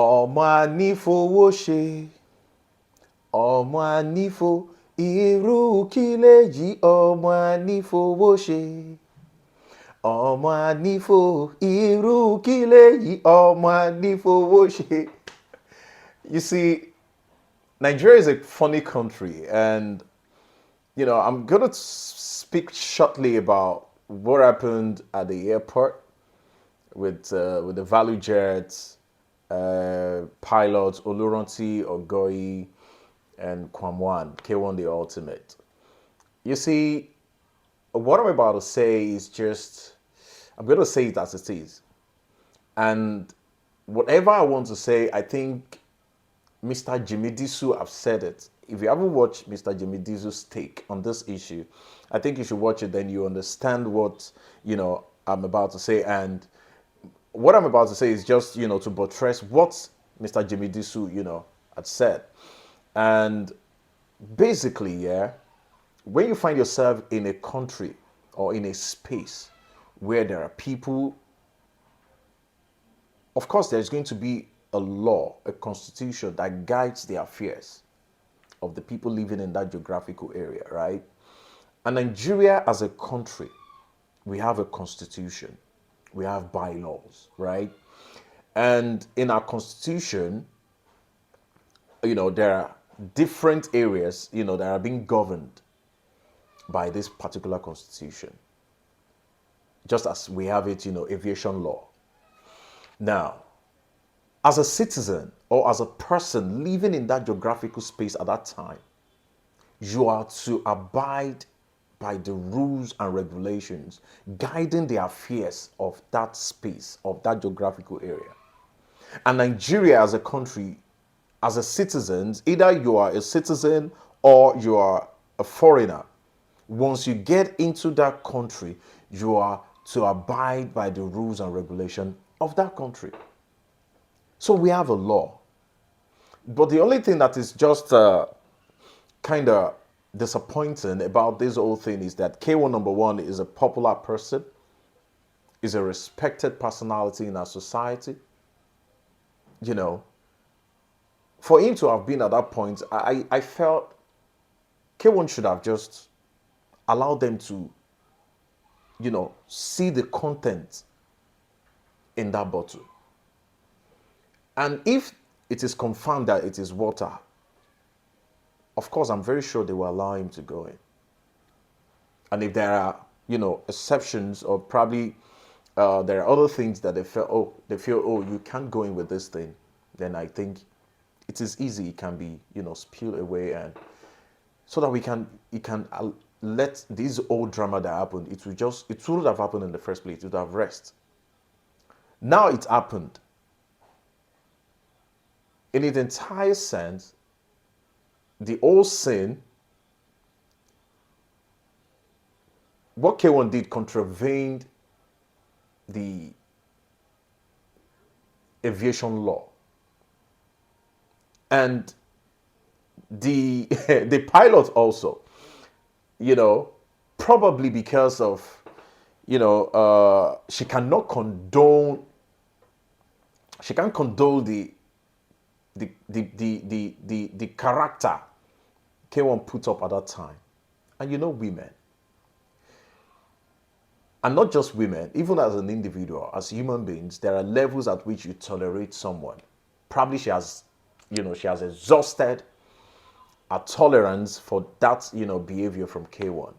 ọmọ anífowó ṣe ọmọ anífo irú kí léyìí ọmọ anífowó ṣe ọmọ anífo irú kí léyìí ọmọ anífowó ṣe. You see, Nigeria is a funny country, and I'm gonna speak shortly about what happened at the airport with the value jets, pilots Oluranti, Ogoyi, and Kwamwan, K1 the Ultimate. You see, what I'm about to say is just, I'm going to say it as it is. And whatever I want to say, I think Mr. Jimmy Disu have said it. If you haven't watched Mr. Jimmy Disu's take on this issue, I think you should watch it, then you understand what, I'm about to say. And what I'm about to say is just, to buttress what Mr. Jimmy Disu, had said. And basically, yeah, when you find yourself in a country or in a space where there are people, of course, there's going to be a law, a constitution that guides the affairs of the people living in that geographical area, right? And Nigeria as a country, we have a constitution, we have bylaws, right? And in our constitution, there are different areas, that are being governed by this particular constitution. Just as we have it, aviation law. Now, as a citizen or as a person living in that geographical space at that time, you are to abide by the rules and regulations guiding the affairs of that space, of that geographical area. And Nigeria as a country, as a citizen, either you are a citizen or you are a foreigner, once you get into that country, you are to abide by the rules and regulation of that country. So we have a law. But the only thing that is just kind of disappointing about this whole thing is that K1 number one is a popular person, is a respected personality in our society. For him to have been at that point, I felt K1 should have just allowed them to, see the content in that bottle. And if it is confirmed that it is water, of course, I'm very sure they will allow him to go in. And if there are, exceptions, or probably there are other things that they feel, you can't go in with this thing, then I think it is easy. It can be, spilled away, and so that it can let this old drama that happened, it would have happened in the first place. It would have rest. Now it happened. In its entire sense, the old sin, what K1 did contravened the aviation law. And the the pilot also, probably because of, she can't condone the character K1 put up at that time. And women, and not just women, even as an individual, as human beings, there are levels at which you tolerate someone. Probably she has exhausted her tolerance for that, behavior from K1.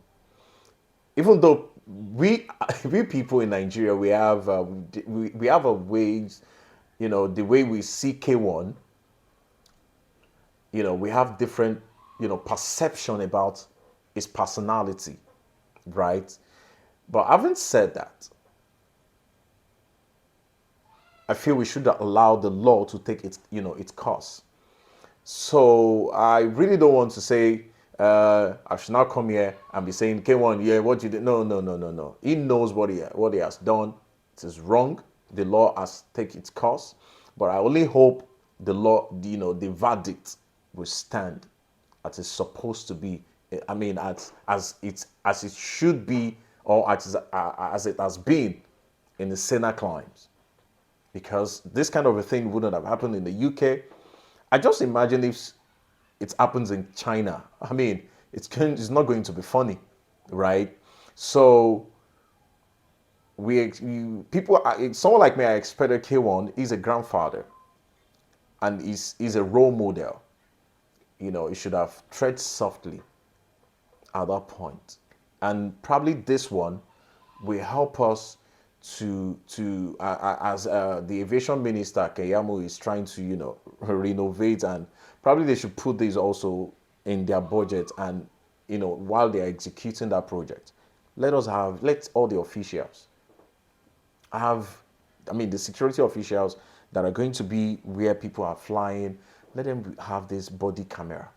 Even though we people in Nigeria, we have a ways, the way we see K1, we have different, perception about his personality, right? But having said that, I feel we should allow the law to take its course. So I really don't want to say I should not come here and be saying, K1, yeah, what you did. No. He knows what he has done. It is wrong. The law has taken its course. But I only hope the law, the verdict will stand as it's supposed to be. I mean, as it should be, or as it has been in the Senate climes. because this kind of a thing wouldn't have happened in the UK. I just imagine if it happens in China. I mean, it's not going to be funny, right? So people, someone like me, I expected K1 is a grandfather and is a role model. He should have tread softly at that point. And probably this one will help us as the aviation minister Keyamo is trying to renovate, and probably they should put this also in their budget, and while they're executing that project, let all the officials have, I mean, the security officials that are going to be where people are flying, let them have this body camera.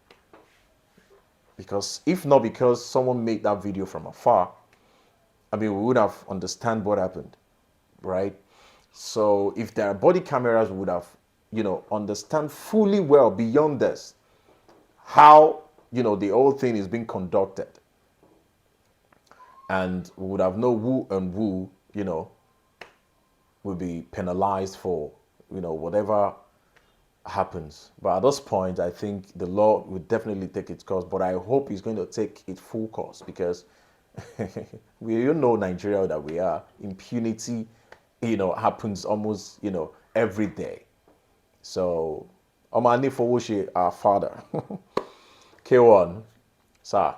Because if not, because someone made that video from afar, I mean, we would have understand what happened, right? So if there are body cameras, we would have, understand fully well beyond this how, the whole thing is being conducted. And we would have known who and who, will be penalized for, whatever happens. But at this point, I think the law would definitely take its course. But I hope it's going to take its full course, because we all know Nigeria that we are. Impunity, happens almost, every day. So, Omani Fowoshe, our father. K1, sir,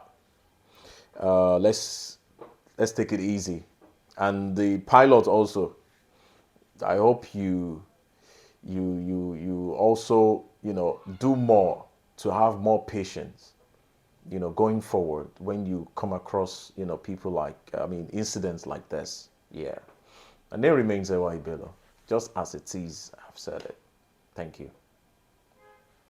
let's take it easy. And the pilot also, I hope you also, do more to have more patience, going forward when you come across, people like, I mean, incidents like this. Yeah. And then remains Ewa Ibelo. Just as it is, I've said it. Thank you.